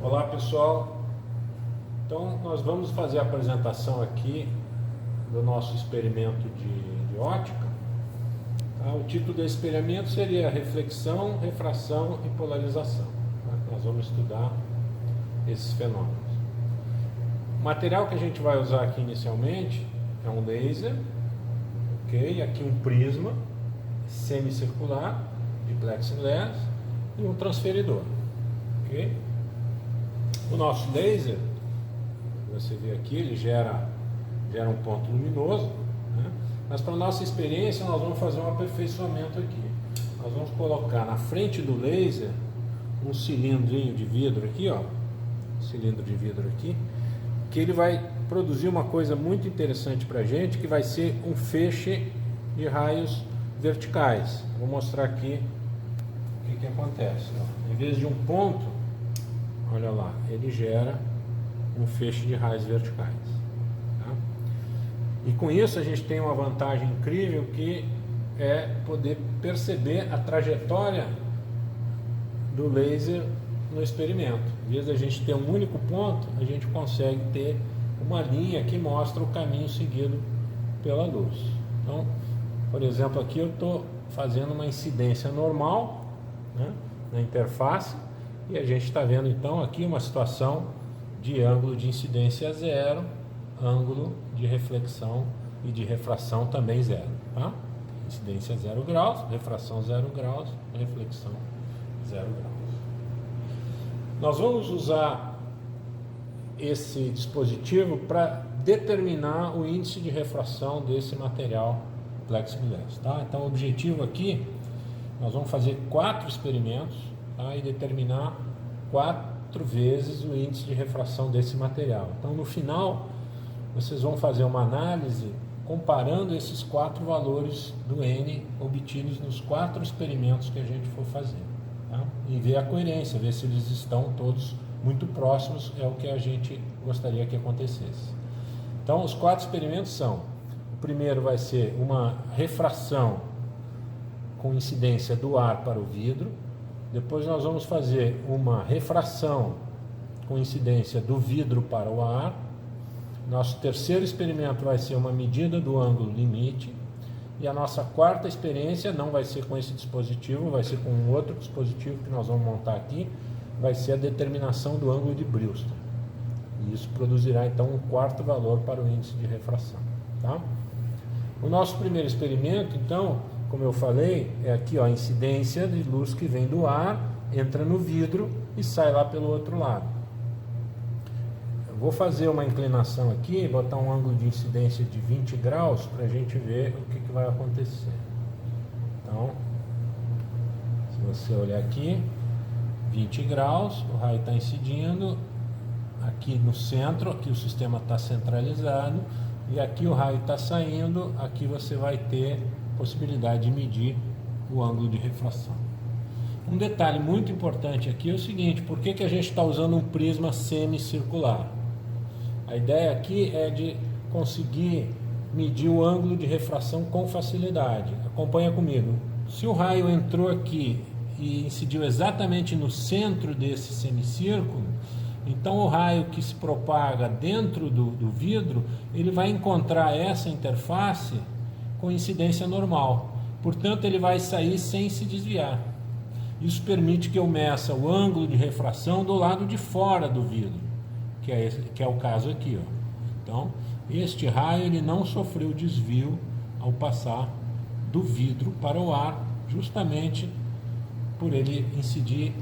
Olá pessoal, então nós vamos fazer a apresentação aqui do nosso experimento de ótica. Tá? O título do experimento seria Reflexão, Refração e Polarização. Tá? Nós vamos estudar esses fenômenos. O material que a gente vai usar aqui inicialmente é um laser, ok? Aqui um prisma semicircular de plexiglass e um transferidor, ok? O nosso laser, você vê aqui, ele gera um ponto luminoso, né? Mas para nossa experiência nós vamos fazer um aperfeiçoamento aqui. Nós vamos colocar na frente do laser um cilindrinho de vidro aqui, ó, cilindro de vidro aqui, que ele vai produzir uma coisa muito interessante para a gente, que vai ser um feixe de raios verticais. Vou mostrar aqui o que acontece. Ó. Em vez de um ponto, olha lá, ele gera um feixe de raios verticais. Tá? E com isso a gente tem uma vantagem incrível, que é poder perceber a trajetória do laser no experimento. Em vez de a gente ter um único ponto, a gente consegue ter uma linha que mostra o caminho seguido pela luz. Então, por exemplo, aqui eu estou fazendo uma incidência normal, né, na interface, e a gente está vendo então aqui uma situação de ângulo de incidência zero, ângulo de reflexão e de refração também zero. Tá? Incidência 0 graus, refração 0 graus, reflexão 0 graus. Nós vamos usar esse dispositivo para determinar o índice de refração desse material plexiglass. Tá? Então o objetivo aqui, nós vamos fazer 4 experimentos, tá? E determinar 4 vezes o índice de refração desse material. Então no final vocês vão fazer uma análise comparando esses 4 valores do N obtidos nos 4 experimentos que a gente for fazer. Tá? E ver a coerência, ver se eles estão todos muito próximos, é o que a gente gostaria que acontecesse. Então os 4 experimentos são: o primeiro vai ser uma refração com incidência do ar para o vidro. Depois nós vamos fazer uma refração com incidência do vidro para o ar. Nosso terceiro experimento vai ser uma medida do ângulo limite. E a nossa quarta experiência não vai ser com esse dispositivo, vai ser com um outro dispositivo que nós vamos montar aqui, vai ser a determinação do ângulo de Brewster. E isso produzirá então um 4º valor para o índice de refração. Tá? O nosso primeiro experimento, então, como eu falei, é aqui, ó, a incidência de luz que vem do ar, entra no vidro e sai lá pelo outro lado. Vou fazer uma inclinação aqui, botar um ângulo de incidência de 20 graus para a gente ver o que vai acontecer. Então, se você olhar aqui, 20 graus, o raio está incidindo, aqui no centro, aqui o sistema está centralizado, e aqui o raio está saindo, aqui você vai ter possibilidade de medir o ângulo de refração. Um detalhe muito importante aqui é o seguinte: por que a gente está usando um prisma semicircular? A ideia aqui é de conseguir medir o ângulo de refração com facilidade. Acompanha comigo. Se o raio entrou aqui e incidiu exatamente no centro desse semicírculo, então o raio que se propaga dentro do vidro, ele vai encontrar essa interface com incidência normal. Portanto, ele vai sair sem se desviar. Isso permite que eu meça o ângulo de refração do lado de fora do vidro, que é o caso aqui, ó. Então, este raio ele não sofreu desvio ao passar do vidro para o ar, justamente por ele incidir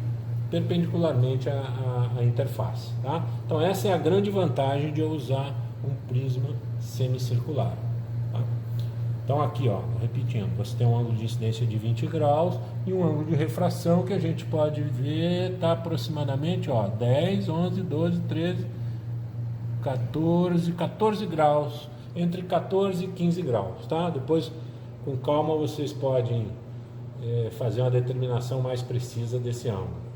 perpendicularmente à interface. Tá? Então essa é a grande vantagem de eu usar um prisma semicircular. Tá? Então aqui, ó, repetindo, você tem um ângulo de incidência de 20 graus e um ângulo de refração que a gente pode ver está aproximadamente, ó, 10, 11, 12, 13, 14 graus, entre 14 e 15 graus. Tá? Depois, com calma, vocês podem fazer uma determinação mais precisa desse ângulo.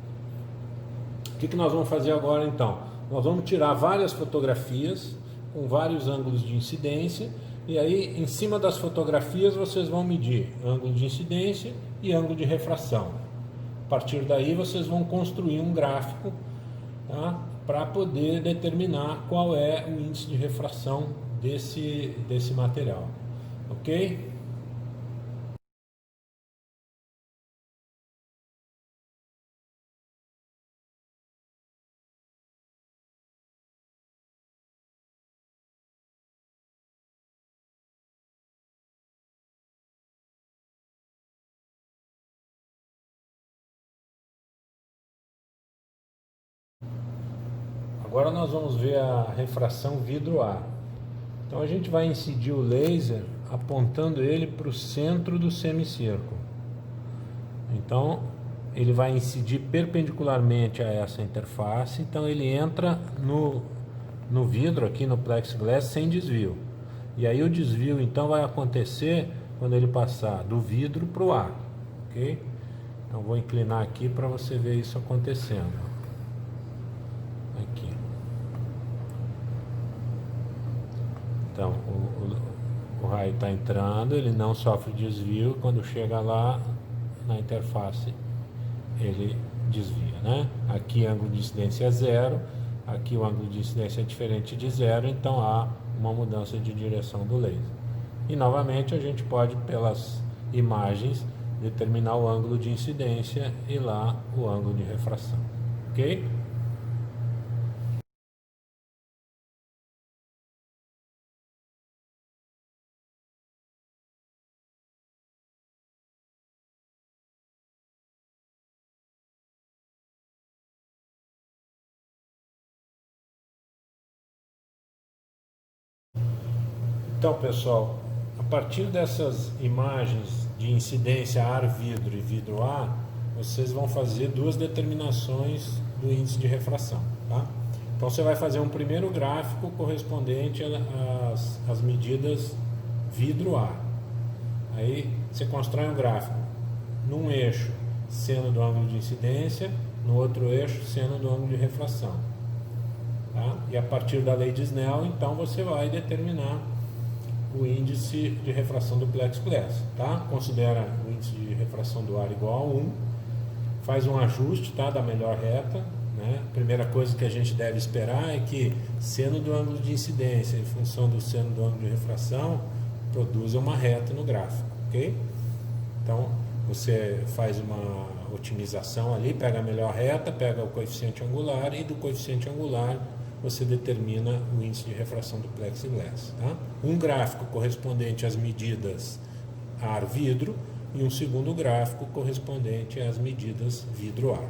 O que nós vamos fazer agora então? Nós vamos tirar várias fotografias com vários ângulos de incidência, e aí em cima das fotografias vocês vão medir ângulo de incidência e ângulo de refração. A partir daí vocês vão construir um gráfico tá? Para poder determinar qual é o índice de refração desse material, ok? Agora nós vamos ver a refração vidro-ar. Então a gente vai incidir o laser apontando ele para o centro do semicírculo. Então ele vai incidir perpendicularmente a essa interface, então ele entra no vidro aqui no plexiglass sem desvio. E aí o desvio então vai acontecer quando ele passar do vidro para o ar, ok? Então vou inclinar aqui para você ver isso acontecendo. Aqui. Então o raio está entrando, ele não sofre desvio, quando chega lá na interface ele desvia, né? Aqui ângulo de incidência é zero, aqui o ângulo de incidência é diferente de zero, então há uma mudança de direção do laser. E novamente a gente pode, pelas imagens, determinar o ângulo de incidência e lá o ângulo de refração, ok? Então, pessoal, a partir dessas imagens de incidência ar-vidro e vidro-ar, vocês vão fazer duas determinações do índice de refração, tá? Então, você vai fazer um primeiro gráfico correspondente às medidas vidro-ar. Aí, você constrói um gráfico num eixo seno do ângulo de incidência, no outro eixo seno do ângulo de refração, tá? E a partir da lei de Snell, então, você vai determinar o índice de refração do plexiglass, tá? Considera o índice de refração do ar igual a 1, faz um ajuste, tá, da melhor reta, né? A primeira coisa que a gente deve esperar é que seno do ângulo de incidência em função do seno do ângulo de refração produza uma reta no gráfico, ok? Então você faz uma otimização ali, pega a melhor reta, pega o coeficiente angular e do coeficiente angular você determina o índice de refração do plexiglass, tá? Um gráfico correspondente às medidas ar-vidro e um segundo gráfico correspondente às medidas vidro-ar.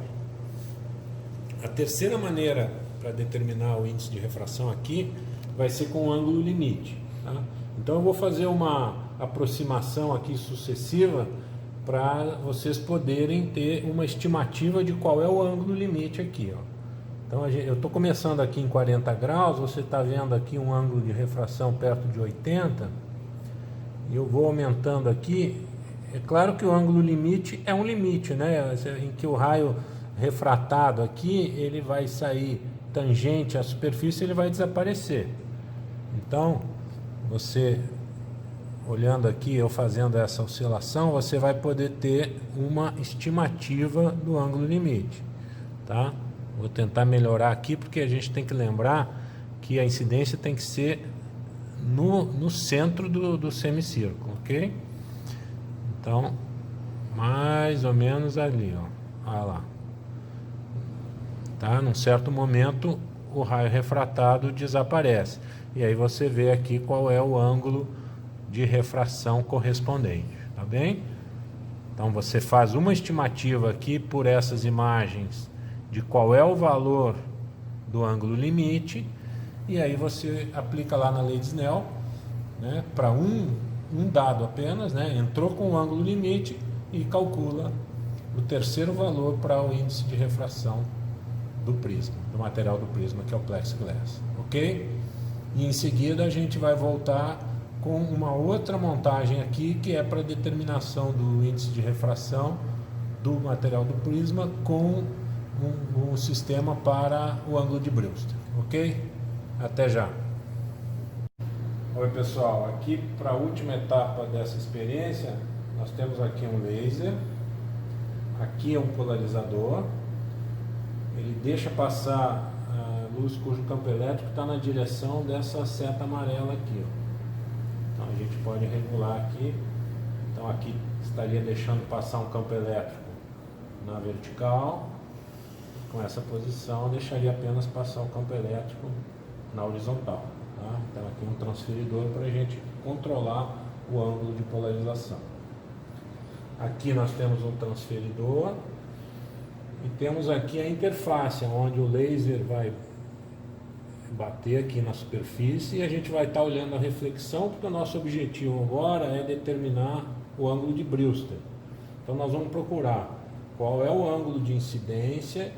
A terceira maneira para determinar o índice de refração aqui vai ser com o ângulo limite, tá? Então eu vou fazer uma aproximação aqui sucessiva para vocês poderem ter uma estimativa de qual é o ângulo limite aqui, ó. Então eu estou começando aqui em 40 graus, você está vendo aqui um ângulo de refração perto de 80, e eu vou aumentando aqui. É claro que o ângulo limite é um limite, né? Em que o raio refratado aqui, ele vai sair tangente à superfície, ele vai desaparecer. Então, você olhando aqui, eu fazendo essa oscilação, você vai poder ter uma estimativa do ângulo limite, tá? Vou tentar melhorar aqui, porque a gente tem que lembrar que a incidência tem que ser no centro do semicírculo, ok? Então, mais ou menos ali, ó. Olha lá. Tá? Num certo momento, o raio refratado desaparece. E aí você vê aqui qual é o ângulo de refração correspondente, tá bem? Então você faz uma estimativa aqui por essas imagens de qual é o valor do ângulo limite, e aí você aplica lá na lei de Snell, né, para um dado apenas, né, entrou com o ângulo limite e calcula o terceiro valor para o índice de refração do prisma, do material do prisma, que é o plexiglass, ok? E em seguida a gente vai voltar com uma outra montagem aqui, que é para determinação do índice de refração do material do prisma com um sistema para o ângulo de Brewster, ok? Até já. Oi pessoal, aqui para a última etapa dessa experiência, nós temos aqui um laser, aqui é um polarizador, ele deixa passar a luz cujo campo elétrico está na direção dessa seta amarela aqui, ó. Então a gente pode regular aqui. Então aqui estaria deixando passar um campo elétrico na vertical. Com essa posição deixaria apenas passar o campo elétrico na horizontal, tá? Então aqui um transferidor para a gente controlar o ângulo de polarização. Aqui nós temos um transferidor e temos aqui a interface, onde o laser vai bater aqui na superfície e a gente vai estar olhando a reflexão, porque o nosso objetivo agora é determinar o ângulo de Brewster. Então nós vamos procurar qual é o ângulo de incidência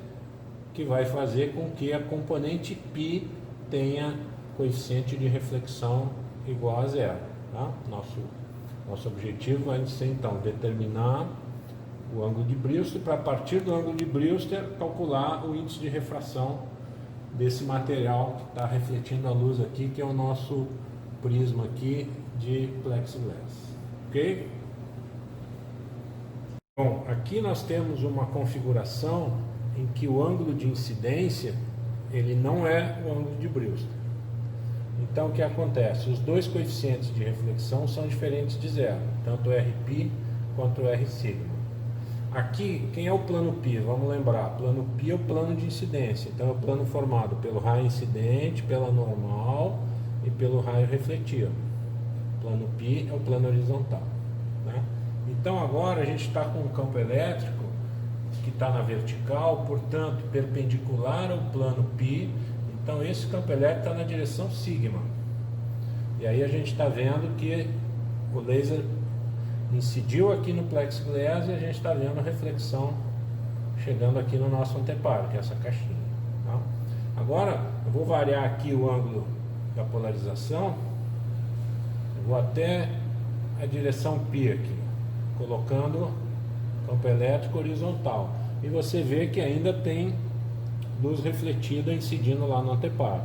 que vai fazer com que a componente π tenha coeficiente de reflexão igual a zero, tá? Nosso objetivo vai ser então determinar o ângulo de Brewster, para a partir do ângulo de Brewster calcular o índice de refração desse material que está refletindo a luz aqui, que é o nosso prisma aqui de plexiglass, ok? Bom, aqui nós temos uma configuração em que o ângulo de incidência ele não é o ângulo de Brewster. Então o que acontece? Os dois coeficientes de reflexão são diferentes de zero, tanto o Rπ quanto o R sigma. Aqui, quem é o plano π? Vamos lembrar, plano π é o plano de incidência. Então é o plano formado pelo raio incidente, pela normal e pelo raio refletido. Plano π é o plano horizontal, né? Então agora a gente está com um campo elétrico que está na vertical, portanto perpendicular ao plano π. Então esse campo elétrico está na direção sigma. E aí a gente está vendo que o laser incidiu aqui no plexiglass e a gente está vendo a reflexão chegando aqui no nosso anteparo, que é essa caixinha, tá? Agora eu vou variar aqui o ângulo da polarização. Eu vou até a direção π aqui, colocando campo elétrico horizontal, e você vê que ainda tem luz refletida incidindo lá no anteparo,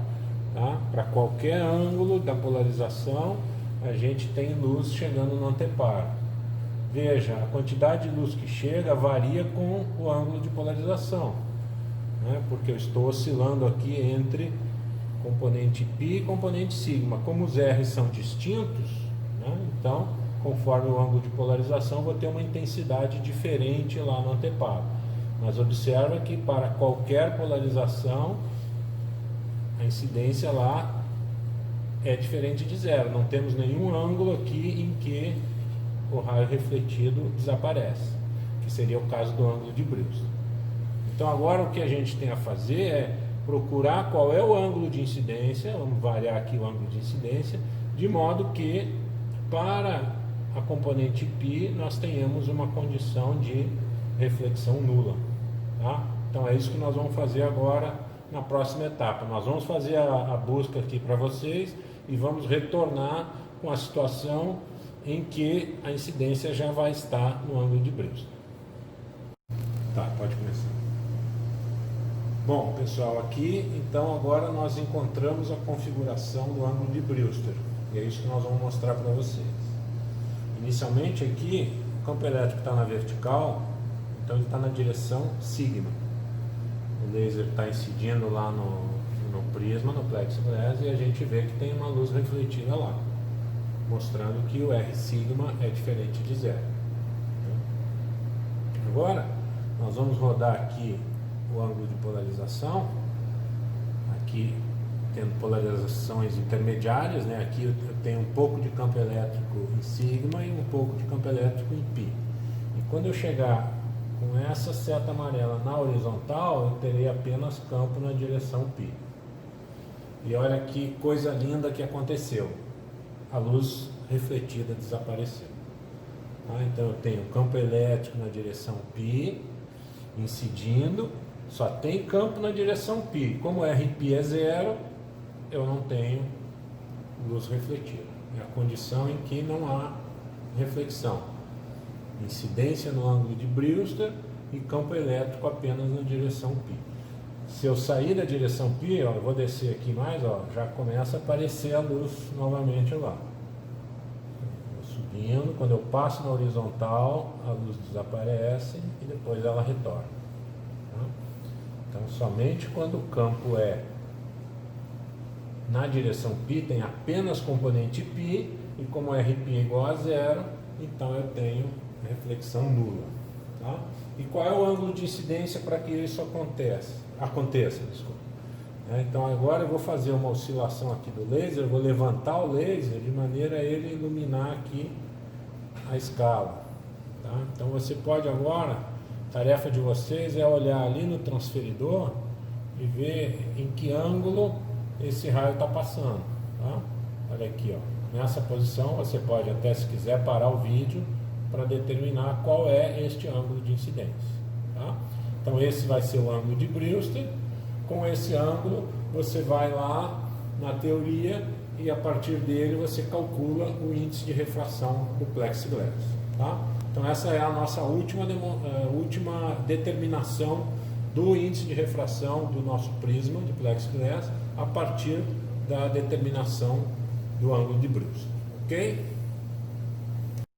tá? Para qualquer ângulo da polarização a gente tem luz chegando no anteparo. Veja, a quantidade de luz que chega varia com o ângulo de polarização, né? Porque eu estou oscilando aqui entre componente π e componente sigma. Como os R são distintos, né? Então, conforme o ângulo de polarização, vou ter uma intensidade diferente lá no anteparo. Mas observa que para qualquer polarização, a incidência lá é diferente de zero. Não temos nenhum ângulo aqui em que o raio refletido desaparece, que seria o caso do ângulo de Brewster. Então agora o que a gente tem a fazer é procurar qual é o ângulo de incidência. Vamos variar aqui o ângulo de incidência, de modo que para a componente π nós tenhamos uma condição de reflexão nula, tá? Então é isso que nós vamos fazer agora na próxima etapa. Nós vamos fazer a busca aqui para vocês e vamos retornar com a situação em que a incidência já vai estar no ângulo de Brewster. Tá, pode começar. Bom, pessoal, aqui então agora nós encontramos a configuração do ângulo de Brewster, e é isso que nós vamos mostrar para vocês. Inicialmente aqui, o campo elétrico está na vertical, então ele está na direção sigma. O laser está incidindo lá no prisma, no plexiglass, e a gente vê que tem uma luz refletida lá, mostrando que o R sigma é diferente de zero. Agora nós vamos rodar aqui o ângulo de polarização, aqui tendo polarizações intermediárias, né? Aqui eu tenho um pouco de campo elétrico em sigma e um pouco de campo elétrico em π. E quando eu chegar com essa seta amarela na horizontal, eu terei apenas campo na direção π. E olha que coisa linda que aconteceu. A luz refletida desapareceu. Tá? Então eu tenho campo elétrico na direção π, incidindo, só tem campo na direção π. Como Rπ é zero, eu não tenho luz refletida. É a condição em que não há reflexão. Incidência no ângulo de Brewster e campo elétrico apenas na direção π. Se eu sair da direção π, ó, eu vou descer aqui mais, ó, já começa a aparecer a luz novamente lá. Subindo, quando eu passo na horizontal, a luz desaparece e depois ela retorna. Tá? Então, somente quando o campo é na direção π, tem apenas componente π, e como Rπ é igual a zero, então eu tenho reflexão nula. Tá? E qual é o ângulo de incidência para que isso aconteça? Desculpa. Então agora eu vou fazer uma oscilação aqui do laser, eu vou levantar o laser de maneira a ele iluminar aqui a escala. Tá? Então você pode agora, a tarefa de vocês é olhar ali no transferidor e ver em que ângulo esse raio está passando. Tá? Olha aqui, ó. Nessa posição você pode até, se quiser, parar o vídeo para determinar qual é este ângulo de incidência. Tá? Então esse vai ser o ângulo de Brewster. Com esse ângulo você vai lá na teoria e a partir dele você calcula o índice de refração do plexiglass. Tá? Então essa é a nossa última determinação do índice de refração do nosso prisma de plexiglass a partir da determinação do ângulo de Brewster. Ok?